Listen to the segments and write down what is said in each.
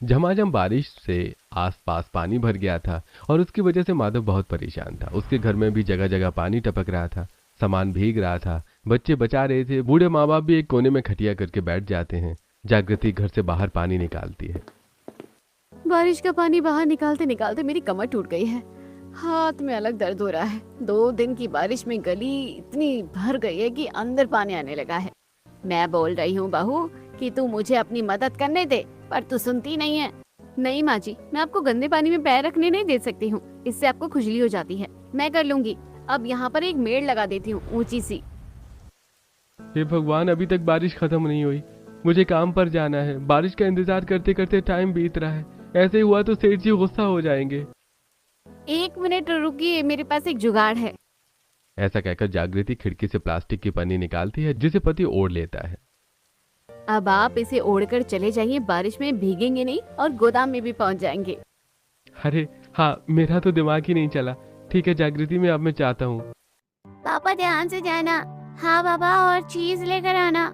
झमाझम बारिश से आसपास पानी भर गया था और उसकी वजह से माधव बहुत परेशान था। उसके घर में भी जगह जगह पानी टपक रहा था, सामान भीग रहा था, बच्चे बचा रहे थे, बूढ़े माँ बाप भी एक कोने में खटिया करके बैठ जाते हैं। जागृति घर से बाहर पानी निकालती है। बारिश का पानी बाहर निकालते निकालते मेरी कमर टूट गई है। हाथ में अलग दर्द हो रहा है। 2 दिन की बारिश में गली इतनी भर गई है कि अंदर पानी आने लगा है। मैं बोल रही हूँ बहू कि तू मुझे अपनी मदद करने दे, पर तू सुनती नहीं है। नहीं माँ जी, मैं आपको गंदे पानी में पैर रखने नहीं दे सकती हूँ, इससे आपको खुजली हो जाती है। मैं कर लूंगी। अब यहाँ पर एक मेड़ लगा देती हूँ, ऊंची सी। हे भगवान, अभी तक बारिश खत्म नहीं हुई। मुझे काम पर जाना है। बारिश का इंतजार करते करते टाइम बीत रहा है। ऐसे ही हुआ तो सेठ जी गुस्सा हो जाएंगे। 1 मिनट रुकिए, मेरे पास एक जुगाड़ है। ऐसा कहकर जागृति खिड़की से प्लास्टिक की पन्नी निकालती है, जिसे पति ओढ़ लेता है। अब आप इसे ओढ़कर चले जाइए, बारिश में भीगेंगे नहीं और गोदाम में भी पहुँच जाएंगे। अरे हाँ, मेरा तो दिमाग ही नहीं चला। ठीक है जागृति, मैं अब मैं चाहता हूँ। पापा ध्यान से जाना। हाँ बाबा, और चीज लेकर आना।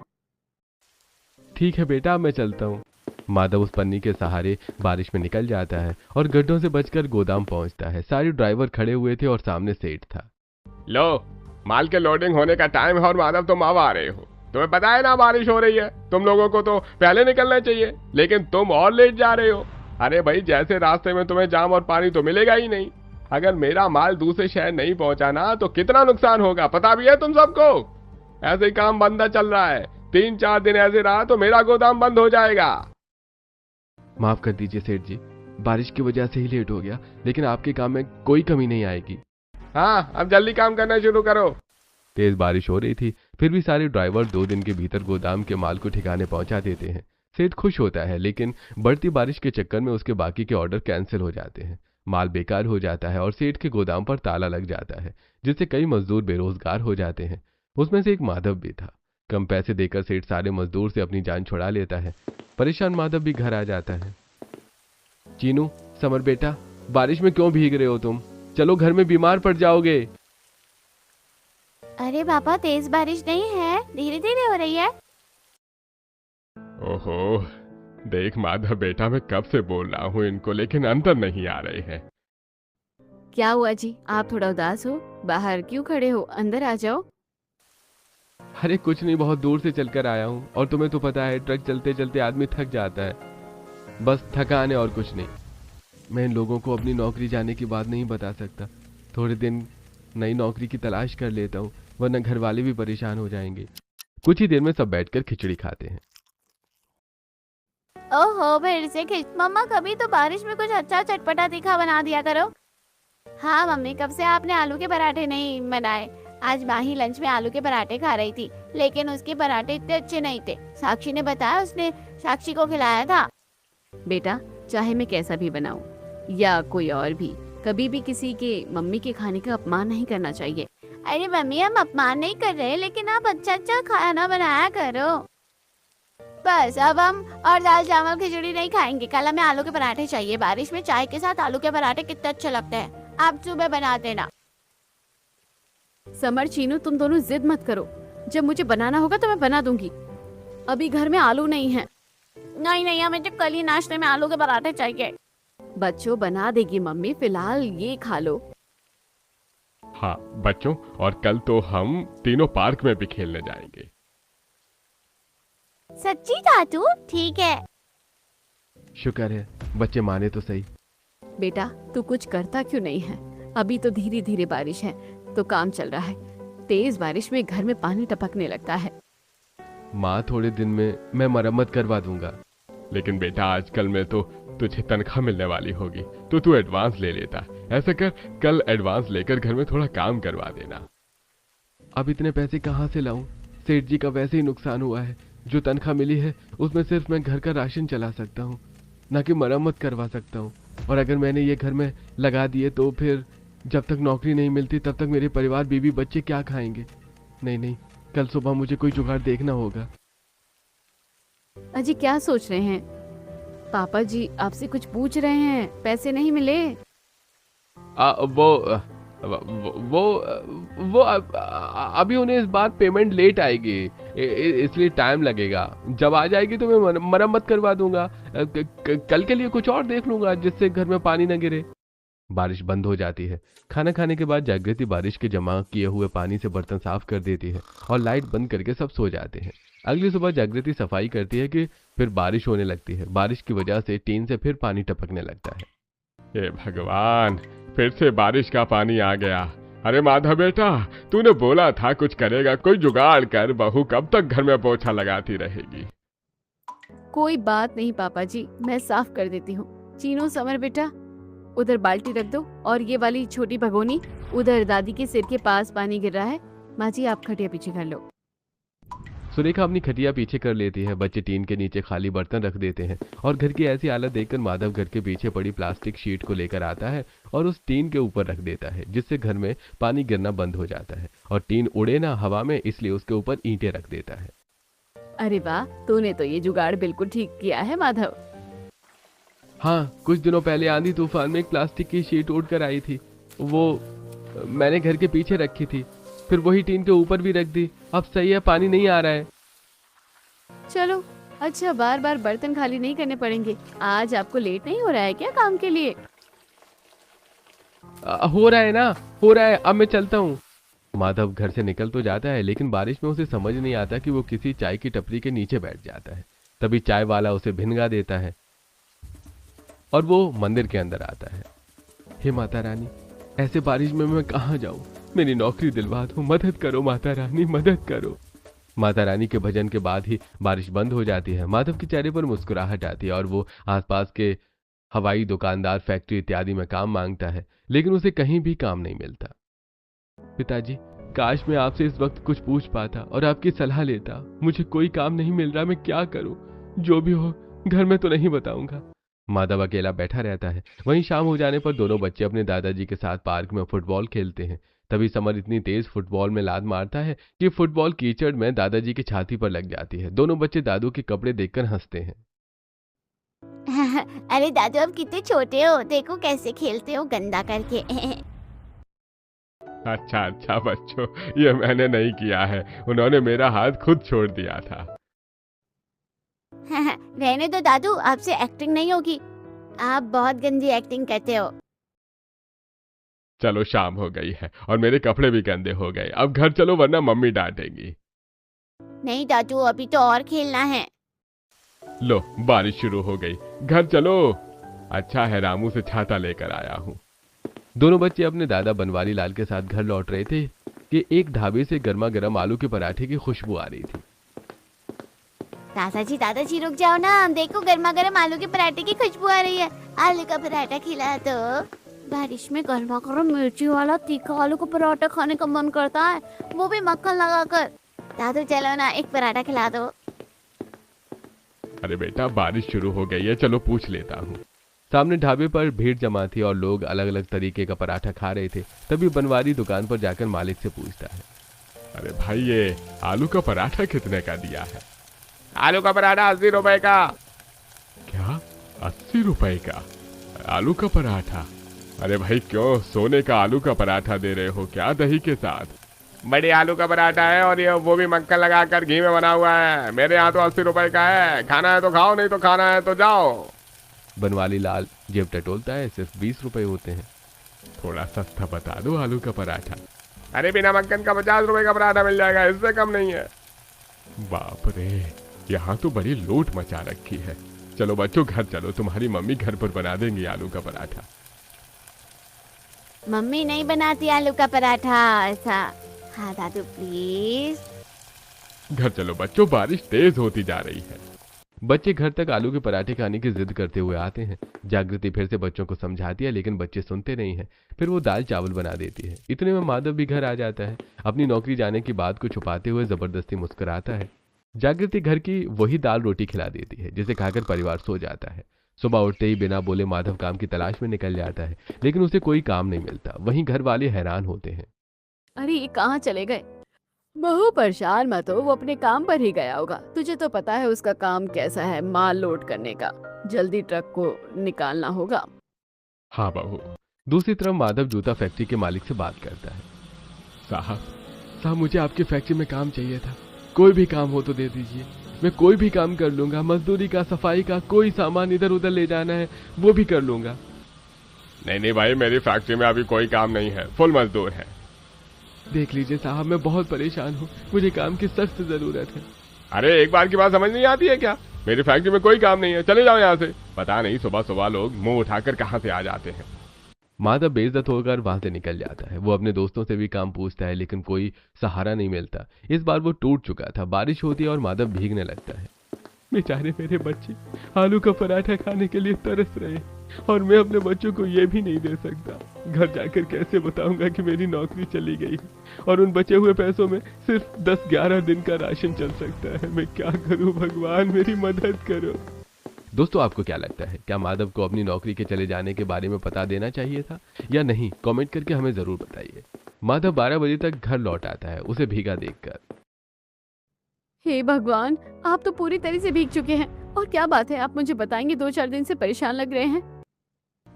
ठीक है बेटा, अब मैं चलता हूँ। माधव उस पन्नी के सहारे बारिश में निकल जाता है और गड्ढों से बचकर गोदाम पहुंचता है। सारे ड्राइवर खड़े हुए थे और सामने सेठ था। लो, माल के लोडिंग होने का टाइम है और माधव तुम अब आ रहे हो। तुम्हें पता है ना बारिश हो रही है, तुम लोगों को तो पहले निकलना चाहिए, लेकिन तुम और लेट जा रहे हो। अरे भाई, जैसे रास्ते में तुम्हें जाम और पानी तो मिलेगा ही नहीं। अगर मेरा माल दूसरे शहर नहीं पहुंचा ना तो कितना नुकसान होगा पता भी है तुम सबको। ऐसे ही काम बंदा चल रहा है, 3-4 दिन ऐसे रहा तो मेरा गोदाम बंद हो जाएगा। माफ कर दीजिए सेठ जी, बारिश की वजह से ही लेट हो गया, लेकिन आपके काम में कोई कमी नहीं आएगी। हाँ, अब जल्दी काम करना शुरू करो। तेज बारिश हो रही थी, फिर भी सारे ड्राइवर 2 दिन के भीतर गोदाम के माल को ठिकाने पहुंचा देते हैं। सेठ खुश होता है, लेकिन बढ़ती बारिश के चक्कर में उसके बाकी के ऑर्डर कैंसिल हो जाते हैं। माल बेकार हो जाता है और सेठ के गोदाम पर ताला लग जाता है, जिससे कई मजदूर बेरोजगार हो जाते हैं। उसमें से एक माधव भी था। कम पैसे देकर सेठ सारे मजदूर से अपनी जान छुड़ा लेता है। परेशान माधव भी घर आ जाता है। चीनू, समर बेटा, बारिश में क्यों भीग रहे हो तुम? चलो, घर में बीमार पड़ जाओगे। अरे पापा, तेज बारिश नहीं है, धीरे धीरे हो रही है। ओहो, देख माधव बेटा, मैं कब से बोल रहा हूँ इनको, लेकिन अंदर नहीं आ रहे हैं। क्या हुआ जी, आप थोड़ा उदास हो? बाहर क्यों खड़े हो, अंदर आ जाओ। अरे कुछ नहीं, बहुत दूर से चलकर आया हूँ और तुम्हें तो पता है ट्रक चलते चलते आदमी थक जाता है। बस थकान है और कुछ नहीं। मैं इन लोगों को अपनी नौकरी जाने की बात नहीं बता सकता। थोड़े दिन नई नौकरी की तलाश कर लेता हूँ, वरना घर वाले भी परेशान हो जाएंगे। कुछ ही देर में सब बैठकर खिचड़ी खाते हैं। ओहो, फिर से खिच। मम्मा, कभी तो बारिश में कुछ अच्छा चटपटा तीखा बना दिया करो। हाँ मम्मी, कब से आपने आलू के पराठे नहीं बनाए। आज माँ ही लंच में आलू के पराठे खा रही थी, लेकिन उसके पराठे इतने अच्छे नहीं थे। साक्षी ने बताया, उसने साक्षी को खिलाया था। बेटा, चाहे मैं कैसा भी बनाऊं या कोई और भी, कभी भी किसी के मम्मी के खाने का अपमान नहीं करना चाहिए। अरे मम्मी, हम अपमान नहीं कर रहे, लेकिन आप अच्छा अच्छा खाना बनाया करो। बस अब हम और दाल चावल खिचड़ी नहीं खाएंगे, कल हमें आलू के पराठे चाहिए। बारिश में चाय के साथ आलू के पराठे कितने अच्छे लगते हैं। आप सुबह बना देना। समर, चीनू, तुम दोनों जिद मत करो। जब मुझे बनाना होगा तो मैं बना दूंगी। अभी घर में आलू नहीं है। नहीं नहीं, हमें तो कल ही नाश्ते में आलू के पराठे चाहिए। बच्चों, बना देगी मम्मी, फिलहाल ये खा लो। हाँ बच्चों, और कल तो हम तीनों पार्क में भी खेलने जाएंगे। सच्ची दादू? ठीक है। शुक्र है, बच्चे माने तो सही। बेटा, तू कुछ करता क्यों नहीं है? अभी तो धीरे धीरे बारिश है तो काम चल रहा है। तेज बारिश में घर में पानी टपकने लगता है। माँ, थोड़े दिन में मैं मरम्मत करवा दूंगा। लेकिन बेटा, आजकल में तो तुझे तनख्वाह मिलने वाली होगी, तो तू एडवांस ले लेता। ऐसा कर, कल एडवांस लेकर घर में थोड़ा काम करवा देना। अब इतने पैसे कहाँ से लाऊं? सेठ जी का वैसे ही नुकसान हुआ है। जो तनख्वाह मिली है उसमें सिर्फ मैं घर का राशन चला सकता हूँ, ना कि मरम्मत करवा सकता हूँ। और अगर मैंने ये घर में लगा दिए तो फिर जब तक नौकरी नहीं मिलती तब तक मेरे परिवार, बीवी बच्चे क्या खाएंगे? नहीं नहीं, कल सुबह मुझे कोई जुगाड़ देखना होगा। अजी, क्या सोच रहे हैं? पापा जी आपसे कुछ पूछ रहे हैं, पैसे नहीं मिले? वो अभी उन्हें इस बार पेमेंट लेट आएगी, इसलिए टाइम लगेगा। जब आ जाएगी तो मैं मरम्मत करवा दूंगा। कल के लिए कुछ और देख लूंगा जिससे घर में पानी न गिरे। बारिश बंद हो जाती है। खाना खाने के बाद जागृति बारिश के जमा किए हुए पानी से बर्तन साफ कर देती है और लाइट बंद करके सब सो जाते हैं। अगली सुबह जागृति सफाई करती है कि फिर बारिश होने लगती है। बारिश की वजह से टीन से फिर पानी टपकने लगता है। हे भगवान, फिर से बारिश का पानी आ गया। अरे माधव बेटा, तूने बोला था कुछ करेगा, कोई जुगाड़ कर। बहू कब तक घर में पोछा लगाती रहेगी? कोई बात नहीं पापा जी, मैं साफ कर देती हूँ। चीनू, समर बेटा, उधर बाल्टी रख दो और ये वाली छोटी भगोनी उधर दादी के सिर के पास पानी गिर रहा है। माँ जी, आप खटिया पीछे कर लो। सुरेखा अपनी खटिया पीछे कर लेती है। बच्चे टीन के नीचे खाली बर्तन रख देते हैं और घर की ऐसी हालत देखकर माधव घर के पीछे पड़ी प्लास्टिक शीट को लेकर आता है और उस टीन के ऊपर रख देता है, जिससे घर में पानी गिरना बंद हो जाता है और टीन उड़े ना हवा में, इसलिए उसके ऊपर ईंटें रख देता है। अरे वाह, तूने तो ये जुगाड़ बिल्कुल ठीक किया है माधव। हाँ, कुछ दिनों पहले आंधी तूफान में एक प्लास्टिक की शीट उड़कर आई थी। वो मैंने घर के पीछे रखी थी, फिर वही टीन के ऊपर भी रख दी। अब सही है, पानी नहीं आ रहा है। चलो अच्छा, बार बार बर्तन खाली नहीं करने पड़ेंगे। आज आपको लेट नहीं हो रहा है क्या काम के लिए? हो रहा है ना, हो रहा है। अब मैं चलता हूँ। माधव घर से निकल तो जाता है, लेकिन बारिश में उसे समझ नहीं आता कि वो किसी चाय की टपरी के नीचे बैठ जाता है। तभी चाय वाला उसे भिनगा देता है और वो मंदिर के अंदर आता है। हे माता रानी, ऐसे बारिश में मैं कहाँ जाऊं? मेरी नौकरी दिलवा दो, मदद करो माता रानी, मदद करो। माता रानी के भजन के बाद ही बारिश बंद हो जाती है। माधव के चेहरे पर मुस्कुराहट आती है और वो आसपास के हवाई दुकानदार, फैक्ट्री इत्यादि में काम मांगता है, लेकिन उसे कहीं भी काम नहीं मिलता। पिताजी, काश मैं आपसे इस वक्त कुछ पूछ पाता और आपकी सलाह लेता। मुझे कोई काम नहीं मिल रहा, मैं क्या करूं? जो भी हो, घर में तो नहीं बताऊंगा। माधव अकेला बैठा रहता है। वहीं शाम हो जाने पर दोनों बच्चे अपने दादाजी के साथ पार्क में फुटबॉल खेलते हैं। तभी समर इतनी तेज फुटबॉल में लात मारता है कि फुटबॉल कीचड़ में दादाजी की छाती पर लग जाती है। दोनों बच्चे दादू के कपड़े देखकर हंसते हैं। अरे दादू, अब कितने छोटे हो, देखो कैसे खेलते हो गंदा करके। अच्छा अच्छा बच्चों, ये मैंने नहीं किया है, उन्होंने मेरा हाथ खुद छोड़ दिया था। रहने दो दादू, आपसे एक्टिंग नहीं होगी। आप बहुत गंदी एक्टिंग करते हो। चलो, शाम हो गई है और मेरे कपड़े भी गंदे हो गए। अब घर चलो, वरना मम्मी डांटेंगी। नहीं दादू, अभी तो और खेलना है। लो, बारिश शुरू हो गई, घर चलो। अच्छा है रामू से छाता लेकर आया हूँ। दोनों बच्चे अपने दादा बनवारी लाल के साथ घर लौट रहे थे कि एक ढाबे से गर्मा गर्म आलू के पराठे की खुशबू आ रही थी। दादाजी रुक जाओ ना, देखो गर्मा गर्म आलू के पराठे की खुशबू आ रही है। आलू का पराठा खिला दो। बारिश में गर्मा गर्म मिर्ची वाला तीखा आलू का पराठा खाने का मन करता है, वो भी मक्खन लगाकर। दादू चलो ना, एक पराठा खिला दो। अरे बेटा, बारिश शुरू हो गई है, चलो पूछ लेता हूँ। सामने ढाबे पर भीड़ जमा थी और लोग अलग अलग तरीके का पराठा खा रहे थे। तभी बनवारी दुकान पर जाकर मालिक से पूछता है, अरे भाई, ये आलू का पराठा कितने का दिया है? आलू का पराठा 80 रुपए का। क्या 80 रुपए का आलू का पराठा? अरे भाई, क्यों सोने का आलू का पराठा दे रहे हो क्या दही के साथ? बड़ी आलू का पराठा है और ये वो भी मक्खन लगाकर घी में बना हुआ है। मेरे यहाँ तो 80 रुपए का है। खाना है तो खाओ, नहीं तो खाना है तो जाओ। बनवाली लाल जेब टटोलता है, सिर्फ 20 रुपए होते हैं। थोड़ा सस्ता बता दो आलू का पराठा। अरे बिना मक्खन का 50 रुपए का पराठा मिल जाएगा, इससे कम नहीं है। बाप रे, यहाँ तो बड़ी लूट मचा रखी है। चलो बच्चों, घर चलो, तुम्हारी मम्मी घर पर बना देंगी आलू का पराठा। मम्मी नहीं बनाती आलू का पराठा ऐसा। हाँ दादू प्लीज। घर चलो बच्चों, बारिश तेज होती जा रही है। बच्चे घर तक आलू के पराठे खाने की जिद करते हुए आते हैं। जागृति फिर से बच्चों को समझाती है, लेकिन बच्चे सुनते नहीं हैं। फिर वो दाल चावल बना देती है। इतने में माधव भी घर आ जाता है। अपनी नौकरी जाने की बात को छुपाते हुए जबरदस्ती मुस्कुराता है। जागृति घर की वही दाल रोटी खिला देती है, जिसे खाकर परिवार सो जाता है। सुबह उठते ही बिना बोले माधव काम की तलाश में निकल जाता है, लेकिन उसे कोई काम नहीं मिलता। वहीं घर वाले हैरान होते हैं। अरे ये कहाँ चले गए? बहू परेशान मत हो, वो अपने काम पर ही गया होगा। तुझे तो पता है उसका काम कैसा है, माल लोड करने का। जल्दी ट्रक को निकालना होगा। हाँ बहू, दूसरी तरफ माधव जूता फैक्ट्री के मालिक से बात करता है। साहब मुझे आपकी फैक्ट्री में काम चाहिए था। कोई भी काम हो तो दे दीजिए, मैं कोई भी काम कर लूंगा। मजदूरी का, सफाई का, कोई सामान इधर उधर ले जाना है वो भी कर लूंगा। नहीं भाई, मेरी फैक्ट्री में अभी कोई काम नहीं है, फुल मजदूर है। देख लीजिए साहब, मैं बहुत परेशान हूँ, मुझे काम की सख्त जरूरत है। अरे एक बार की बात समझ नहीं आती है क्या? मेरी फैक्ट्री में कोई काम नहीं है, चले जाओ यहाँ से। पता नहीं सुबह सुबह लोग मुंह उठाकर कहाँ से आ जाते हैं। माधव बेइज्जत होकर वहां से निकल जाता है। वो अपने दोस्तों से भी काम पूछता है लेकिन कोई सहारा नहीं मिलता। इस बार वो टूट चुका था। बारिश होती है और माधव भीगने लगता है। बेचारे मेरे बच्चे आलू का पराठा खाने के लिए तरस रहे और मैं अपने बच्चों को ये भी नहीं दे सकता। घर जाकर कैसे बताऊंगा कि मेरी नौकरी चली गई है और उन बचे हुए पैसों में सिर्फ 10-11 दिन का राशन चल सकता है। मैं क्या करूं भगवान, मेरी मदद करो। दोस्तों, आपको क्या लगता है, क्या माधव को अपनी नौकरी के चले जाने के बारे में पता देना चाहिए था या नहीं? कमेंट करके हमें जरूर बताइए। माधव 12 बजे तक घर लौट आता है उसे भीगा देखकर। हे भगवान, आप तो पूरी तरह से भीग चुके हैं। और क्या बात है, आप मुझे बताएंगे? 2-4 दिन से परेशान लग रहे हैं।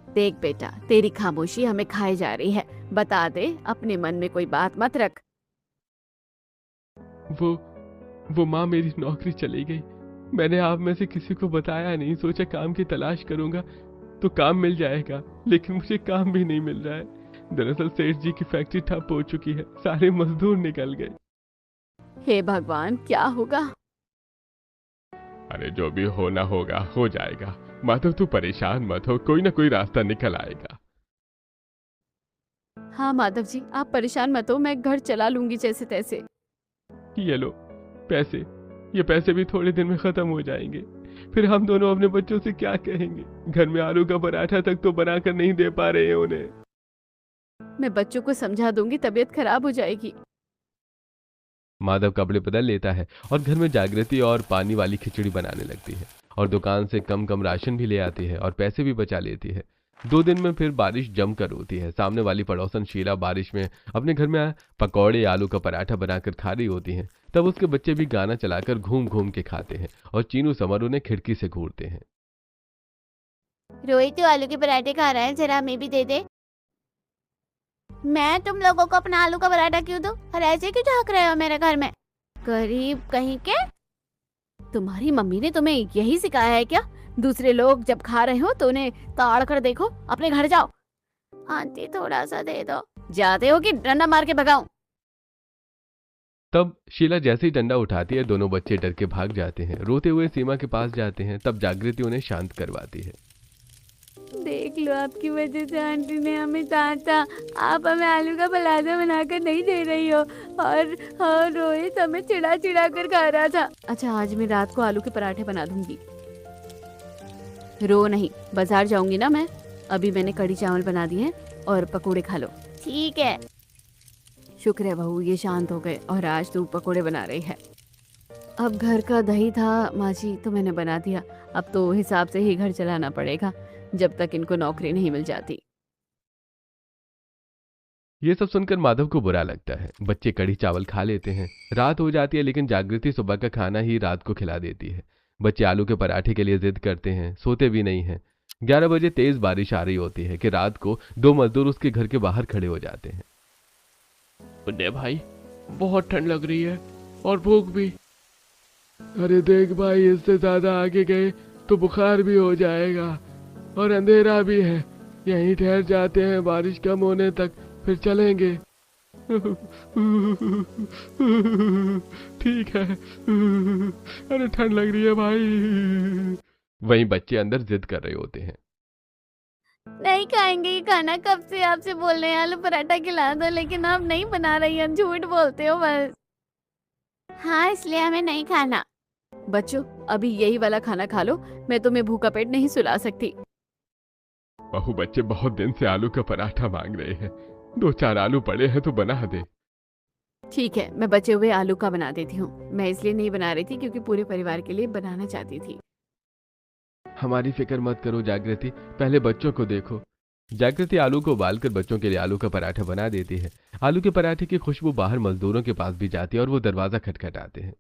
देख बेटा, तेरी खामोशी हमें खाए जा रही है। बता दे, अपने मन में कोई बात मत रख। वो माँ, मेरी नौकरी चली गई। मैंने आप में से किसी को बताया नहीं। सोचा काम की तलाश करूंगा तो काम मिल जाएगा, लेकिन मुझे काम भी नहीं मिल रहा है। दरअसल सेठ जी की फैक्ट्री ठप हो चुकी है, सारे मजदूर निकल गए। हे भगवान, क्या होगा? अरे जो भी होना होगा हो जाएगा। माधव तू परेशान मत हो, कोई ना कोई रास्ता निकल आएगा। हाँ माधव जी, आप परेशान मत हो, मैं घर चला लूंगी जैसे तैसे। ये लो पैसे, ये पैसे भी थोड़े दिन में खत्म हो जाएंगे। फिर हम दोनों अपने बच्चों से क्या कहेंगे? घर में आलू का पराठा तक तो बनाकर नहीं दे पा रहे हैं उन्हें। मैं बच्चों को समझा दूंगी, तबीयत खराब हो जाएगी। माधव कपड़े बदल लेता है और घर में जागृति और पानी वाली खिचड़ी बनाने लगती है और दुकान से कम कम राशन भी ले आती है और पैसे भी बचा लेती है। 2 दिन में फिर बारिश जमकर होती है। सामने वाली पड़ोसन शीला बारिश में अपने घर में पकौड़े, आलू का पराठा बनाकर खा रही होती हैं। तब उसके बच्चे भी गाना चलाकर घूम घूम के खाते हैं और चीनू समर उन्हें खिड़की से घूरते हैं। रोहित, तू आलू के पराठे खा रहा है, जरा हमें भी दे दे। मैं तुम लोगों को अपना आलू का पराठा क्यों दूं? और ऐसे क्यों झांक रहे हो मेरे घर में? गरीब कहीं के। तुम्हारी मम्मी ने तुम्हें यही सिखाया है क्या? दूसरे लोग जब खा रहे हो तो उन्हें ताड़ कर देखो। अपने घर जाओ। आंटी थोड़ा सा दे दो। जाते हो कि डंडा मार के भगाऊं? तब शीला जैसे ही डंडा उठाती है, दोनों बच्चे डर के भाग जाते हैं। रोते हुए सीमा के पास जाते हैं। तब जागृति उन्हें शांत करवाती है। देख लो, आपकी वजह से आंटी ने हमें डांटा। आप हमें आलू का पराठा बनाकर नहीं दे रही हो और रोहित हमें चिढ़ा चिढ़ा कर खा रहा था। अच्छा, आज मैं रात को आलू के पराठे बना दूंगी। रो नहीं, बाजार जाऊंगी ना मैं। अभी मैंने कढ़ी चावल बना दिए हैं और पकोड़े खा लो। ठीक है। शुक्र है बहू, ये शांत हो गए और आज तू पकोड़े बना रही है। अब घर का दही था माँ जी, तो मैंने बना दिया। अब तो हिसाब से ही घर चलाना पड़ेगा जब तक इनको नौकरी नहीं मिल जाती। ये सब सुनकर माधव को बुरा लगता है। बच्चे कढ़ी चावल खा लेते हैं। रात हो जाती है लेकिन जागृति सुबह का खाना ही रात को खिला देती है। बच्चे आलू के पराठे के लिए जिद करते हैं, सोते भी नहीं हैं। 11 बजे तेज बारिश आ रही होती है कि रात को 2 मजदूर उसके घर के बाहर खड़े हो जाते हैं। मुन्ने भाई, बहुत ठंड लग रही है और भूख भी। अरे देख भाई, इससे ज्यादा आगे गए तो बुखार भी हो जाएगा और अंधेरा भी है। यहीं ठहर जाते हैं बारिश कम होने तक, फिर चलेंगे। ठीक है। अरे ठंड लग रही है भाई। वहीं बच्चे अंदर जिद कर रहे होते हैं। नहीं खाएंगे ये खाना, कब से आपसे बोल रहे हैं आलू पराठा खिला दो, लेकिन आप नहीं बना रही हैं, झूठ बोलते हो बस। हाँ, इसलिए हमें नहीं खाना। बच्चों, अभी यही वाला खाना खा लो, मैं तुम्हें भूखा पेट नहीं सुला सकती। बहू, बच्चे बहुत दिन से आलू का पराठा मांग रहे हैं। 2-4 आलू पड़े हैं तो बना दे। ठीक है, मैं बचे हुए आलू का बना देती हूँ। मैं इसलिए नहीं बना रही थी क्योंकि पूरे परिवार के लिए बनाना चाहती थी। हमारी फिक्र मत करो जागृति, पहले बच्चों को देखो। जागृति आलू को उबालकर बच्चों के लिए आलू का पराठा बना देती है। आलू के पराठे की खुशबू बाहर मजदूरों के पास भी जाती है और वो दरवाजा खटखटाते हैं।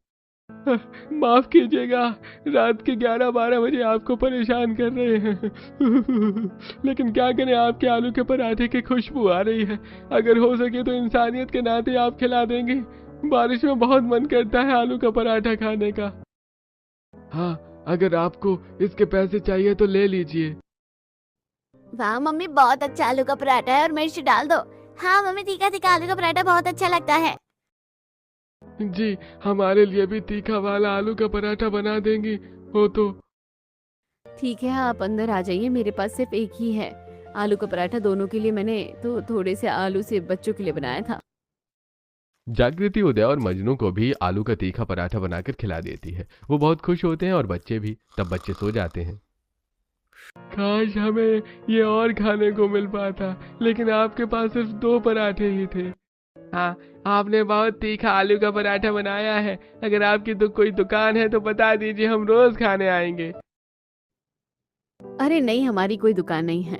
माफ कीजिएगा, रात के 11-12 बजे आपको परेशान कर रहे हैं। लेकिन क्या करें, आपके आलू के पराठे की खुशबू आ रही है। अगर हो सके तो इंसानियत के नाते आप खिला देंगे। बारिश में बहुत मन करता है आलू का पराठा खाने का। हाँ, अगर आपको इसके पैसे चाहिए तो ले लीजिए। वाह मम्मी, बहुत अच्छा आलू का पराठा है और मिर्च डाल दो। हाँ मम्मी, तीखा तीखा आलू का पराठा बहुत अच्छा लगता है। जी, हमारे लिए भी तीखा वाला आलू का पराठा बना देंगी हो तो। ठीक है, आप अंदर आ जाइए, मेरे पास सिर्फ एक ही है आलू का पराठा। दोनों के लिए मैंने तो थोड़े से आलू से बच्चों के लिए बनाया था। जागृति उदय और मजनू को भी आलू का तीखा पराठा बनाकर खिला देती है। वो बहुत खुश होते हैं और बच्चे भी। तब बच्चे सो जाते हैं। काश हमें ये और खाने को मिल पाता, लेकिन आपके पास सिर्फ 2 पराठे ही थे। हाँ, आपने बहुत तीखा आलू का पराठा बनाया है। अगर आपकी तो कोई दुकान है तो बता दीजिए, हम रोज खाने आएंगे। अरे नहीं, हमारी कोई दुकान नहीं है।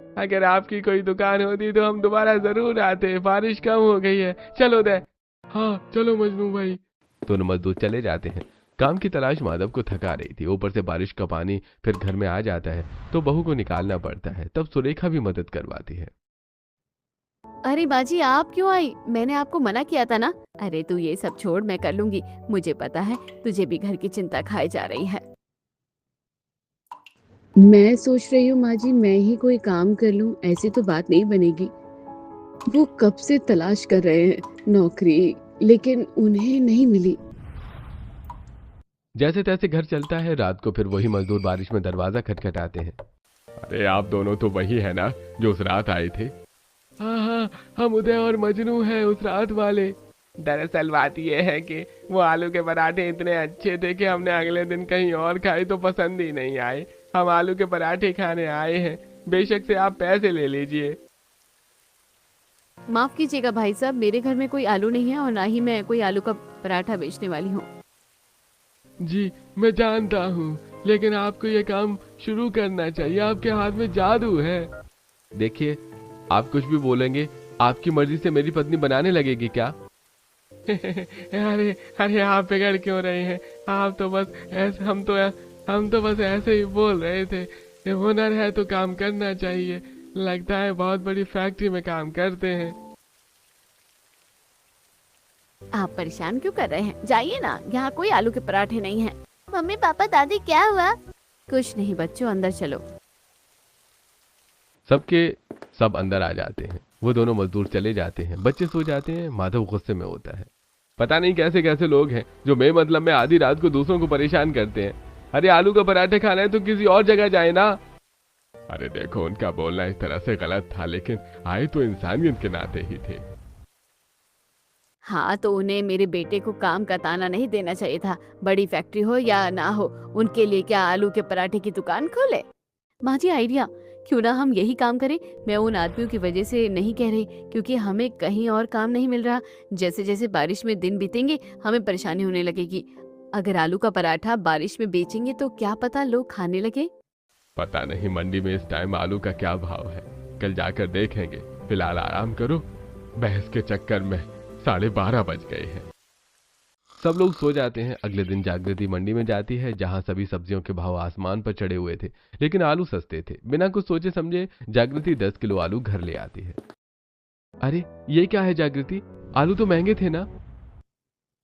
अगर आपकी कोई दुकान होती तो हम दोबारा जरूर आते। बारिश कम हो गई है, चलो उदय। हाँ चलो मजनू भाई। दोनों मजदूर चले जाते हैं। काम की तलाश माधव को थका रही थी। ऊपर से बारिश का पानी फिर घर में आ जाता है तो बहू को निकालना पड़ता है। तब सुरेखा भी मदद करवाती है। अरे बाजी, आप क्यों आई? मैंने आपको मना किया था ना। अरे तू ये सब छोड़, मैं कर लूंगी। मुझे पता है तुझे भी घर की चिंता खाई जा रही है। मैं सोच रही हूँ माँ जी, मैं ही कोई काम कर लूँ। ऐसे तो बात नहीं बनेगी। वो कब से तलाश कर रहे हैं नौकरी, लेकिन उन्हें नहीं मिली। जैसे तैसे घर चलता है। रात को फिर वही मजदूर बारिश में दरवाजा खटखटाते हैं। अरे आप दोनों तो वही है ना जो उस रात आए थे? हाँ हाँ, हम उदय और मजनू हैं, उस रात वाले। दरअसल बात यह है कि वो आलू के पराठे इतने अच्छे थे कि हमने अगले दिन कहीं और खाए तो पसंद ही नहीं आए। हम आलू के पराठे खाने आए हैं। बेशक से आप पैसे ले लीजिए। माफ कीजिएगा भाई साहब, मेरे घर में कोई आलू नहीं है और ना ही मैं कोई आलू का पराठा बेचने वाली हूँ। जी मैं जानता हूँ, लेकिन आपको ये काम शुरू करना चाहिए। आपके हाथ में जादू है। देखिए, आप कुछ भी बोलेंगे, आपकी मर्जी से मेरी पत्नी बनाने लगेगी क्या? अरे अरे, आप बिगड़ क्यों रहे हैं? आप तो बस ऐसे, हम तो बस ऐसे ही बोल रहे थे। ये हुनर है तो काम करना चाहिए। लगता है बहुत बड़ी फैक्ट्री में काम करते हैं। आप परेशान क्यों कर रहे हैं? जाइए ना, यहाँ कोई आलू के पराठे नहीं है। मम्मी पापा दादी, क्या हुआ? कुछ नहीं बच्चों, अंदर चलो। सब अंदर आ जाते हैं। वो दोनों मजदूर चले जाते हैं। बच्चे सो जाते हैं। माधव गुस्से में होता है। पता नहीं कैसे कैसे लोग हैं जो बेमतलब में आधी रात को दूसरों को परेशान करते हैं। अरे आलू का पराठे खाना है तो किसी और जगह जाए ना। अरे देखो, उनका बोलना इस तरह से गलत था, लेकिन आए तो इंसानियत के नाते ही थे। हाँ, तो उन्हें मेरे बेटे को काम का ताना नहीं देना चाहिए था। बड़ी फैक्ट्री हो या ना हो, उनके लिए क्या आलू के पराठे की दुकान खोले? माँ जी, आइडिया, क्यों ना हम यही काम करें। मैं उन आदमियों की वजह से नहीं कह रही, क्योंकि हमें कहीं और काम नहीं मिल रहा। जैसे जैसे बारिश में दिन बीतेंगे हमें परेशानी होने लगेगी। अगर आलू का पराठा बारिश में बेचेंगे तो क्या पता लोग खाने लगे। पता नहीं मंडी में इस टाइम आलू का क्या भाव है, कल जाकर देखेंगे। फिलहाल आराम करो, बहस के चक्कर में 12:30 बज गए हैं। सब लोग सो जाते हैं। अगले दिन जागृति मंडी में जाती है, जहां सभी सब्जियों के भाव आसमान पर चढ़े हुए थे, लेकिन आलू सस्ते थे। बिना कुछ सोचे समझे जागृति 10 किलो आलू घर ले आती है। अरे ये क्या है जागृति, आलू तो महंगे थे ना?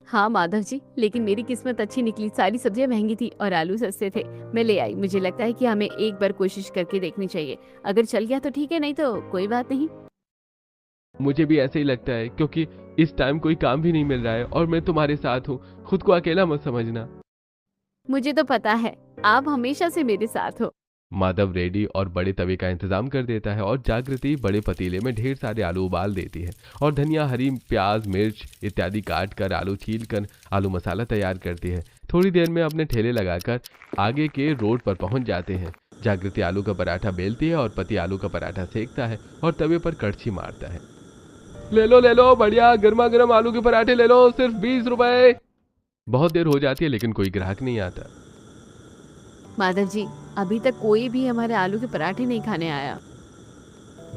हाँ माधव जी, लेकिन मेरी किस्मत अच्छी निकली। सारी सब्जियां महंगी थी और आलू सस्ते थे। मैं ले आई। मुझे लगता है कि हमें एक बार कोशिश करके देखनी चाहिए। अगर चल गया तो ठीक है, नहीं तो कोई बात नहीं। मुझे भी ऐसे ही लगता है, क्योंकि इस टाइम कोई काम भी नहीं मिल रहा है और मैं तुम्हारे साथ हूँ। खुद को अकेला मत समझना। मुझे तो पता है, आप हमेशा से मेरे साथ हो। माधव रेडी और बड़े तवे का इंतजाम कर देता है और जागृति बड़े पतीले में ढेर सारे आलू उबाल देती है और धनिया, हरी प्याज, मिर्च इत्यादि काट कर, आलू छील कर आलू मसाला तैयार करती है। थोड़ी देर में अपने ठेले लगाकर आगे के रोड पर पहुंच जाते हैं। जागृति आलू का पराठा बेलती है और पति आलू का पराठा सेकता है और तवे पर कड़छी मारता है। ले लो बढ़िया गर्मा गर्म आलू के पराठे ले लो, सिर्फ 20 रुपए। बहुत देर हो जाती है लेकिन कोई ग्राहक नहीं आता। माधव जी, अभी तक कोई भी हमारे आलू के पराठे नहीं खाने आया।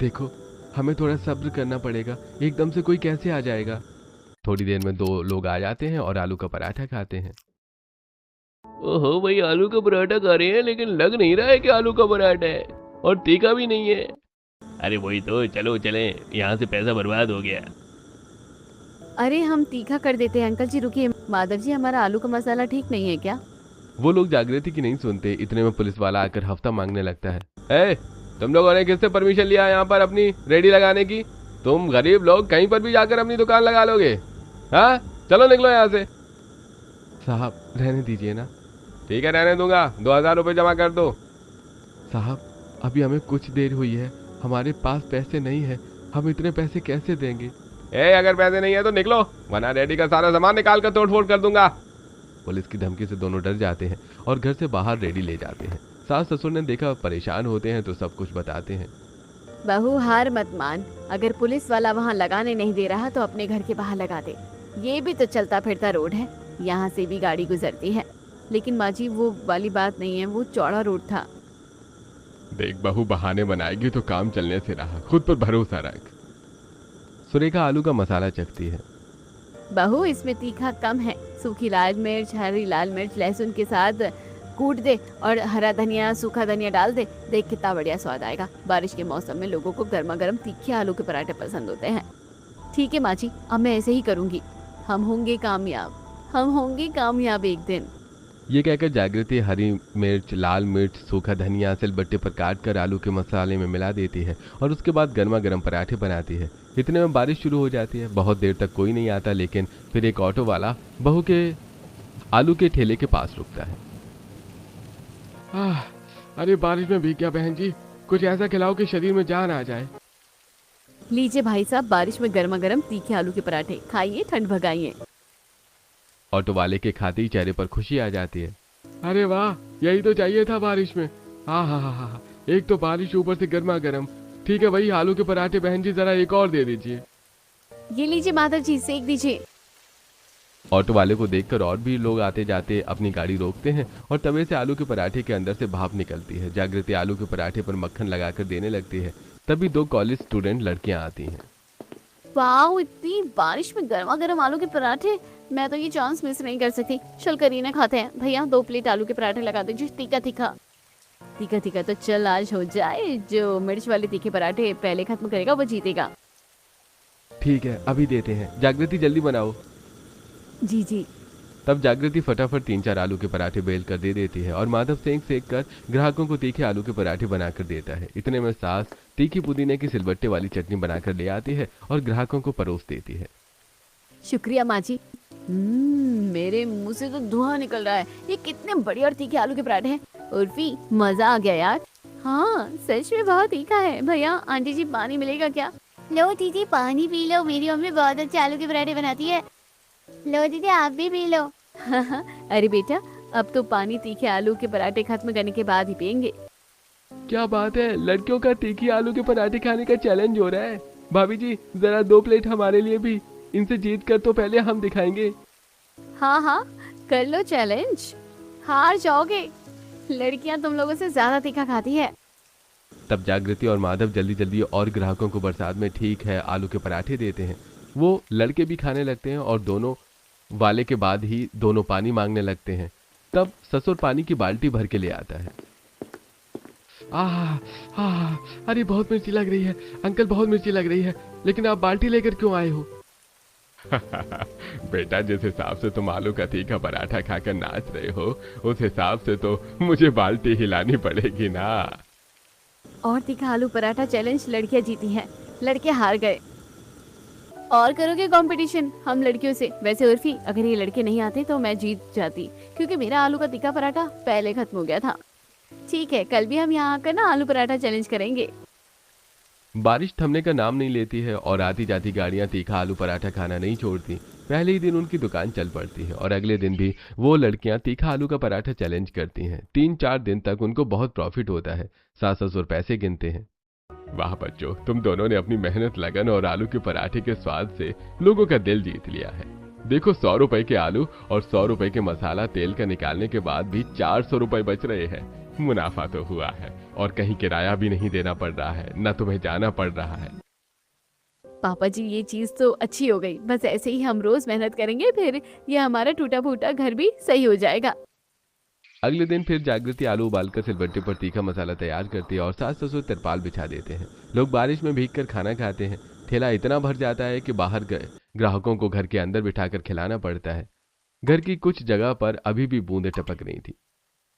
देखो, हमें थोड़ा सब्र करना पड़ेगा, एकदम से कोई कैसे आ जाएगा। थोड़ी देर में 2 लोग आ जाते हैं और आलू का पराठा खाते हैं। ओहो भाई, आलू का पराठा खा रहे हैं लेकिन लग नहीं रहा है कि आलू का पराठा है, और तीखा भी नहीं है। अरे वही तो, चलो चलें, यहाँ से पैसा बर्बाद हो गया। अरे हम तीखा कर देते हैं। अंकल जी रुकिए, माधव जी हमारा आलू का मसाला ठीक नहीं है क्या? वो लोग जागृति की नहीं सुनते। इतने में पुलिस वाला आकर हफ्ता मांगने लगता है। ए, तुम लोगों ने किससे परमिशन लिया यहाँ पर अपनी रेडी लगाने की? तुम गरीब लोग कहीं पर भी जाकर अपनी दुकान लगा लोगे? हाँ, चलो निकलो यहाँ से। साहब रहने दीजिए ना। ठीक है, रहने दूंगा। 2000 रुपये जमा कर दो। साहब अभी हमें कुछ देर हुई है, हमारे पास पैसे नहीं है, हम इतने पैसे कैसे देंगे? अगर पैसे नहीं है तो निकलो, वरना रेडी का सारा सामान निकाल कर तोड़-फोड़ कर दूंगा। पुलिस की धमकी से दोनों डर जाते हैं और घर से बाहर रेडी ले जाते हैं। सास ससुर ने देखा परेशान होते हैं तो सब कुछ बताते हैं। बहू हार मत मान, अगर पुलिस वाला वहाँ लगाने नहीं दे रहा तो अपने घर के बाहर लगा दे। ये भी तो चलता फिरता रोड है, यहाँ से भी गाड़ी गुजरती है। लेकिन माँ जी वो वाली बात नहीं है, वो चौड़ा रोड था। देख बहू, बहाने बनाएगी तो काम चलने से रहा, खुद पर भरोसा रख। सुरेखा आलू का मसाला चखती है। बहू इसमें तीखा कम है, सूखी लाल मिर्च, हरी लाल मिर्च, लहसुन के साथ कूट दे और हरा धनिया, सूखा धनिया डाल दे, देख कितना बढ़िया स्वाद आएगा। बारिश के मौसम में लोगों को गर्मा गर्म तीखे आलू के पराठे पसंद होते हैं। ठीक है माँ जी, अब मैं ऐसे ही करूँगी। हम होंगे कामयाब, हम होंगे कामयाब एक दिन। ये कहकर जागृति हरी मिर्च, लाल मिर्च, सूखा धनिया सिलबट्टे पर काट कर आलू के मसाले में मिला देती है और उसके बाद गर्मा गर्म पराठे बनाती है। इतने में बारिश शुरू हो जाती है। बहुत देर तक कोई नहीं आता, लेकिन फिर एक ऑटो वाला बहू के आलू के ठेले के पास रुकता है। अरे बारिश में भीग गया बहन जी, कुछ ऐसा खिलाओ कि शरीर में जान आ जाए। लीजिए भाई साहब, बारिश में गर्मा गर्म तीखे आलू के पराठे खाइए, ठंड भगाइए। ऑटो वाले के खाते ही चेहरे पर खुशी आ जाती है। अरे वाह, यही तो चाहिए था बारिश में। हाँ, एक तो बारिश ऊपर से गर्मा गर्म। ठीक है वही आलू के पराठे बहन जी, जरा एक और दे दीजिए। ये लीजिए माधव जी, सेक दीजिए। ऑटो वाले को देखकर और भी लोग आते जाते अपनी गाड़ी रोकते हैं और तवे से आलू के पराठे के अंदर से भाप निकलती है। जागृति आलू के पराठे पर मक्खन लगाकर देने लगती है। तभी 2 कॉलेज स्टूडेंट लड़कियां आती हैं। वाह, इतनी बारिश में गर्मा गर्म आलू के पराठे, मैं तो ये चांस मिस नहीं कर सकती। चल करीना खाते हैं। भैया 2 प्लेट आलू के पराठे लगा दीजिए, तीखा तीखा। तीखा तीखा तो चल आज हो जाए, जो मिर्च वाले तीखे पराठे पहले खत्म करेगा वो जीतेगा। ठीक है अभी देते हैं, जागृति जल्दी बनाओ। जी जी। तब जागृति फटाफट 3-4 आलू के पराठे बेल कर दे देती है और माधव सेक कर ग्राहकों को तीखे आलू के पराठे बनाकर देता है। इतने में सास तीखी पुदीने की सिलबट्टे वाली चटनी बनाकर ले आती है और ग्राहकों को परोस देती है। शुक्रिया माँ जी। मेरे मुंह से तो धुआं निकल रहा है। ये कितने बढ़िया और तीखे आलू के पराठे हैं। उर्फी मजा आ गया यार। हाँ सच में बहुत तीखा है। भैया आंटी जी पानी मिलेगा क्या? लो दीदी पानी पी लो, मेरी मम्मी बहुत अच्छे आलू के पराठे बनाती है। लो दीदी आप भी पी लो। अरे बेटा, अब तो पानी तीखे आलू के पराठे खत्म करने के बाद ही पियेंगे। क्या बात है, लड़कियों का तीखी आलू के पराठे खाने का चैलेंज हो रहा है। भाभी जी जरा 2 प्लेट हमारे लिए भी, इनसे जीत कर तो पहले हम दिखाएंगे। हाँ कर लो चैलेंज, हार जाओगे। लड़कियां तुम लोगों से ज्यादा तीखा खाती है। तब जागृति और माधव जल्दी जल्दी और ग्राहकों को बरसात में ठीक है आलू के पराठे देते हैं। वो लड़के भी खाने लगते हैं और दोनों वाले के बाद ही दोनों पानी मांगने लगते हैं। तब ससुर पानी की बाल्टी भर के ले आता है। अरे बहुत मिर्ची लग रही है अंकल, बहुत मिर्ची लग रही है, लेकिन आप बाल्टी लेकर क्यों आए हो? बेटा जिस हिसाब से तुम आलू का तीखा पराठा खाकर नाच रहे हो, उस हिसाब से तो मुझे बाल्टी हिलानी पड़ेगी ना। और तीखा आलू पराठा चैलेंज लड़कियां जीती हैं, लड़के हार गए। और करोगे कंपटीशन हम लड़कियों से? वैसे उर्फी अगर ये लड़के नहीं आते तो मैं जीत जाती, क्योंकि मेरा आलू का तीखा पराठा पहले खत्म हो गया था। ठीक है कल भी हम यहाँ आकर ना आलू पराठा चैलेंज करेंगे। बारिश थमने का नाम नहीं लेती है और आती जाती गाड़ियां तीखा आलू पराठा खाना नहीं छोड़ती। पहले ही दिन उनकी दुकान चल पड़ती है और अगले दिन भी वो लड़कियां तीखा आलू का पराठा चैलेंज करती हैं। 3-4 दिन तक उनको बहुत प्रॉफिट होता है। सास ससुर पैसे गिनते हैं। वाह बच्चों, तुम दोनों ने अपनी मेहनत, लगन और आलू के पराठे के स्वाद से लोगों का दिल जीत लिया है। देखो 100 रुपए के आलू और 100 रुपए के मसाला तेल का निकालने के बाद भी 400 रुपए बच रहे हैं। मुनाफा तो हुआ है और कहीं किराया भी नहीं देना पड़ रहा है, न तुम्हें जाना पड़ रहा है। पापा जी ये चीज तो अच्छी हो गई, बस ऐसे ही हम रोज मेहनत करेंगे, फिर ये हमारा टूटा फूटा घर भी सही हो जाएगा। अगले दिन फिर जागृति आलू उबालकर सिलबट्टे पर तीखा मसाला तैयार करती है और सास ससुर तिरपाल बिछा देते हैं। लोग बारिश में भीगकर खाना खाते हैं। ठेला इतना भर जाता है कि बाहर ग्राहकों को घर के अंदर बिठाकर खिलाना पड़ता है। घर की कुछ जगह पर अभी भी बूंदें टपक रही थी।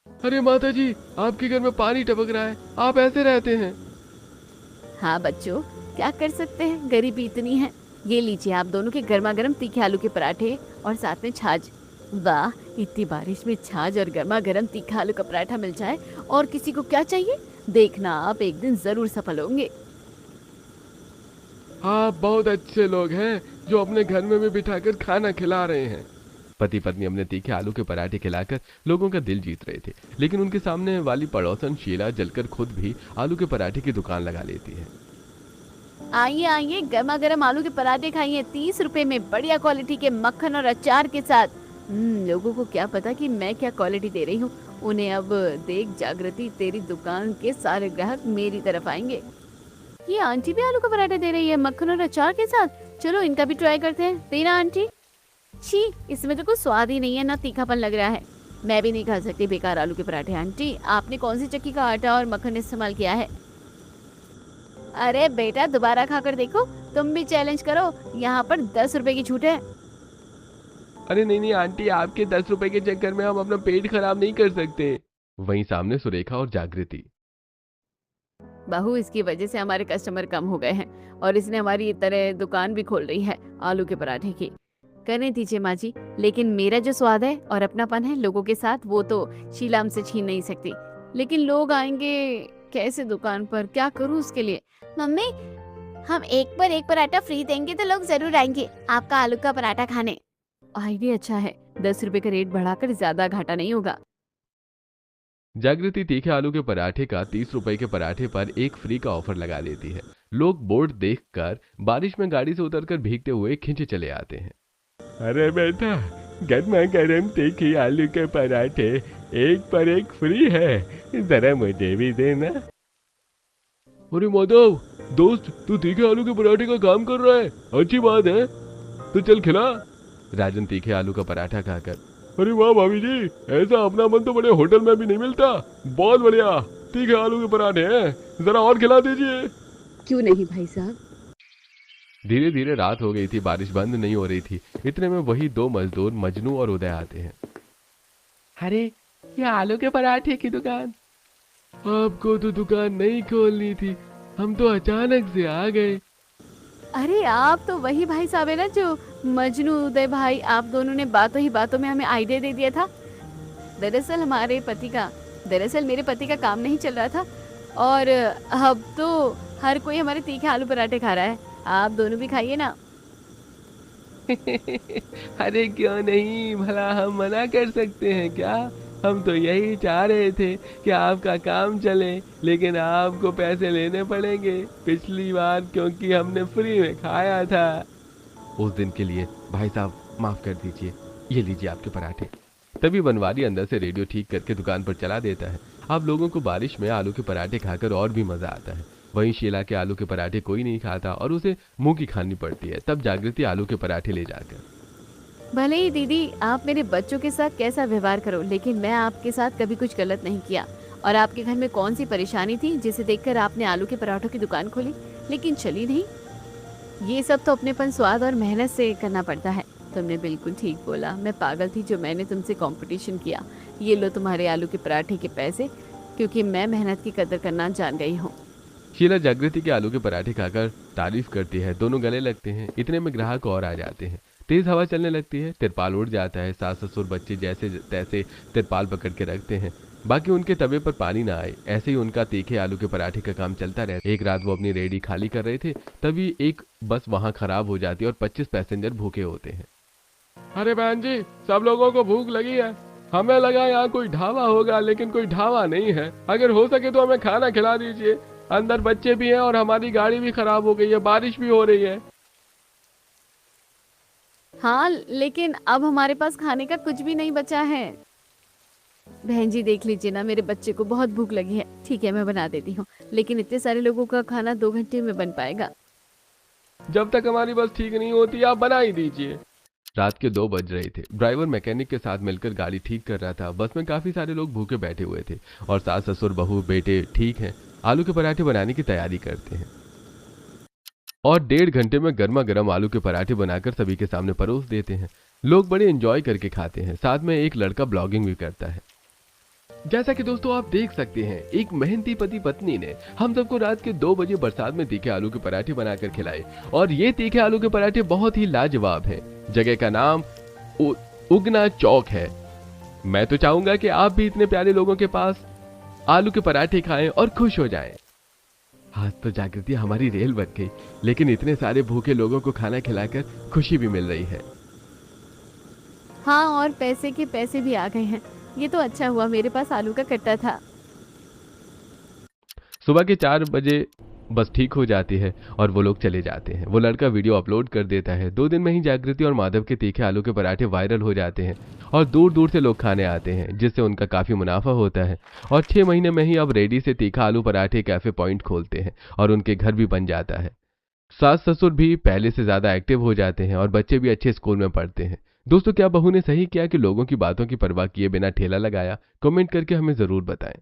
अरे माता जी, आपके घर में पानी टपक रहा है, आप ऐसे रहते हैं? हाँ बच्चों, क्या कर सकते हैं, गरीबी इतनी है। ये लीजिए आप दोनों के गर्मा गर्म तीखे आलू के पराठे और साथ में छाछ। वाह, इतनी बारिश में छाछ और गर्मा गर्म तीखा आलू का पराठा मिल जाए और किसी को क्या चाहिए। देखना आप एक दिन जरूर सफल होंगे। आप बहुत अच्छे लोग हैं जो अपने घर में भी बिठाकर खाना खिला रहे हैं। पति पत्नी अपने तीखे आलू के पराठे खिलाकर लोगों का दिल जीत रहे थे, लेकिन उनके सामने वाली पड़ोसन शीला जलकर खुद भी आलू के पराठे की दुकान लगा लेती है। आइए आइए, गर्मा गर्म आलू के पराठे खाइए 30 रुपए में, बढ़िया क्वालिटी के मक्खन और अचार के साथ। लोगों को क्या पता कि मैं क्या क्वालिटी दे रही हूँ। उन्हें अब देख जागृति, तेरी दुकान के सारे ग्राहक मेरी तरफ आएंगे। ये आंटी भी आलू का पराठा दे रही है मक्खन और अचार के साथ। चलो इनका भी ट्राई करते हैं। देना आंटी। छी, इसमें तो कुछ स्वाद ही नहीं है, ना तीखापन लग रहा है। मैं भी नहीं खा सकती बेकार आलू के पराठे। आंटी, आपने कौन सी चक्की का आटा और मक्खन इस्तेमाल किया है? अरे बेटा, दोबारा खाकर देखो, तुम भी चैलेंज करो। यहाँ पर 10 रुपए की छूट है। अरे नहीं नहीं आंटी, आपके 10 रुपए के चक्कर में हम अपना पेट खराब नहीं कर सकते। वहीं सामने सुरेखा और जागृति। बहू, इसकी वजह से हमारे कस्टमर कम हो गए हैं और इसने हमारी तरह दुकान भी खोल रही है आलू के पराठे की। करने दीजिए माँ जी, लेकिन मेरा जो स्वाद है और अपनापन है लोगों के साथ, वो तो शीला हमसे छीन नहीं सकती। लेकिन लोग आएंगे कैसे दुकान पर, क्या करूँ उसके लिए? मम्मी, हम एक पर एक पराठा फ्री देंगे तो लोग जरूर आएंगे आपका आलू का पराठा खाने। आइडिया अच्छा है, 10 रुपए का रेट बढ़ाकर ज्यादा घाटा नहीं होगा। जागृति तीखे आलू के पराठे का 30 रुपए के पराठे पर एक फ्री का ऑफर लगा देती है। लोग बोर्ड देखकर बारिश में गाड़ी से उतरकर भीगते हुए खिंचे चले आते हैं। अरे बेटा, गर्मा गर्म तीखी आलू के पराठे एक पर एक फ्री है, जरा मुझे भी देना। अरे माधव दोस्त, तू तीखे आलू के पराठे का काम कर रहा है, अच्छी बात है, तो चल खिला। राजन तीखे आलू का पराठा खाकर, अरे वाह भाभी जी, ऐसा अपना मन तो बड़े होटल में भी नहीं मिलता। बहुत बढ़िया तीखे आलू के पराठे हैं, जरा और खिला दीजिए। क्यों नहीं भाई साहब। धीरे धीरे रात हो गई थी, बारिश बंद नहीं हो रही थी। इतने में वही दो मजदूर मजनू और उदय आते हैं। अरे, ये आलू के पराठे की दुकान। आपको तो दुकान नहीं खोलनी थी, हम तो अचानक से आ गए। अरे आप तो वही भाई साहब है ना जो मजनू उदय भाई, आप दोनों ने बातों ही बातों में हमें आइडिया दे दिया था। दरअसल मेरे पति का काम नहीं चल रहा था और अब तो हर कोई हमारे तीखे आलू पराठे खा रहा है। आप दोनों भी खाइए ना। अरे क्यों नहीं, भला हम मना कर सकते हैं क्या? हम तो यही चाह रहे थे कि आपका काम चले, लेकिन आपको पैसे लेने पड़ेंगे पिछली बार, क्योंकि हमने फ्री में खाया था। उस दिन के लिए भाई साहब माफ कर दीजिए, ये लीजिए आपके पराठे। तभी बनवारी अंदर से रेडियो ठीक करके दुकान पर चला देता है। आप लोगों को बारिश में आलू के पराठे खाकर और भी मजा आता है। वहीं शीला के आलू के पराठे कोई नहीं खाता और उसे मुंह की खानी पड़ती है। तब जागृति आलू के पराठे ले जाकर, भले ही दीदी आप मेरे बच्चों के साथ कैसा व्यवहार करो, लेकिन मैं आपके साथ कभी कुछ गलत नहीं किया। और आपके घर में कौन सी परेशानी थी जिसे देखकर आपने आलू के पराठों की दुकान खोली, लेकिन चली नहीं? ये सब तो अपनेपन, स्वाद और मेहनत से करना पड़ता है। तुमने बिल्कुल ठीक बोला, मैं पागल थी जो मैंने तुमसे कंपटीशन किया। ये लो तुम्हारे आलू के पराठे के पैसे, क्योंकि मैं मेहनत की कदर करना जान गई हूँ। शीला जागृति के आलू के पराठे खाकर तारीफ करती है। दोनों गले लगते हैं। इतने में ग्राहक और आ जाते हैं। तेज हवा चलने लगती है, तिरपाल उड़ जाता है। सास ससुर बच्चे जैसे तैसे तिरपाल पकड़ के रखते हैं, बाकी उनके तवे पर पानी ना आए। ऐसे ही उनका तीखे आलू के पराठे का काम चलता रहता। एक रात वो अपनी रेडी खाली कर रहे थे, तभी एक बस वहां खराब हो जाती है और 25 पैसेंजर भूखे होते हैं। अरे बहन जी, सब लोगों को भूख लगी है। हमें लगा यहाँ कोई ढाबा होगा, लेकिन कोई ढाबा नहीं है। अगर हो सके तो हमें खाना खिला दीजिए। अंदर बच्चे भी हैं और हमारी गाड़ी भी खराब हो गई है, बारिश भी हो रही है। हाँ, लेकिन अब हमारे पास खाने का कुछ भी नहीं बचा है। बहन जी देख लीजिए ना, मेरे बच्चे को बहुत भूख लगी है। ठीक है, मैं बना देती हूँ, लेकिन इतने सारे लोगों का खाना 2 घंटे में बन पाएगा? जब तक हमारी बस ठीक नहीं होती आप बना ही दीजिए। रात के 2 बज रहे थे। ड्राइवर मैकेनिक के साथ मिलकर गाड़ी ठीक कर रहा था। बस में काफी सारे लोग भूखे बैठे हुए थे और सास ससुर बहू बेटे ठीक हैं, आलू के पराठे बनाने की तैयारी करते हैं और 1.5 घंटे में गर्मा गर्म आलू के पराठे बनाकर सभी के सामने परोस देते हैं। लोग बड़े एंजॉय करके खाते हैं। साथ में एक लड़का ब्लॉगिंग भी करता है। जैसा कि दोस्तों आप देख सकते हैं, एक मेहनती पति पत्नी ने हम सबको रात के 2 बजे बरसात में तीखे आलू के पराठे बनाकर खिलाए और ये तीखे आलू के पराठे बहुत ही लाजवाब हैं। जगह का नाम उगना चौक है। मैं तो चाहूंगा कि आप भी इतने प्यारे लोगों के पास आलू के पराठे खाएं और खुश हो जाएं। आज तो जागृति हमारी रेल बन गई, लेकिन इतने सारे भूखे लोगों को खाना खिलाकर खुशी भी मिल रही है। हाँ, और पैसे के पैसे भी आ गए हैं। ये तो अच्छा हुआ मेरे पास आलू का कट्टा था। सुबह के 4 बजे बस ठीक हो जाती है और वो लोग चले जाते हैं। वो लड़का वीडियो अपलोड कर देता है। 2 दिन में ही जागृति और माधव के तीखे आलू के पराठे वायरल हो जाते हैं और दूर दूर से लोग खाने आते हैं, जिससे उनका काफी मुनाफा होता है। और 6 महीने में ही अब रेडी से तीखा आलू पराठे कैफे पॉइंट खोलते हैं और उनके घर भी बन जाता है। सास ससुर भी पहले से ज्यादा एक्टिव हो जाते हैं और बच्चे भी अच्छे स्कूल में पढ़ते हैं। दोस्तों, क्या बहू ने सही किया कि लोगों की बातों की परवाह किए बिना ठेला लगाया? कमेंट करके हमें जरूर बताएं।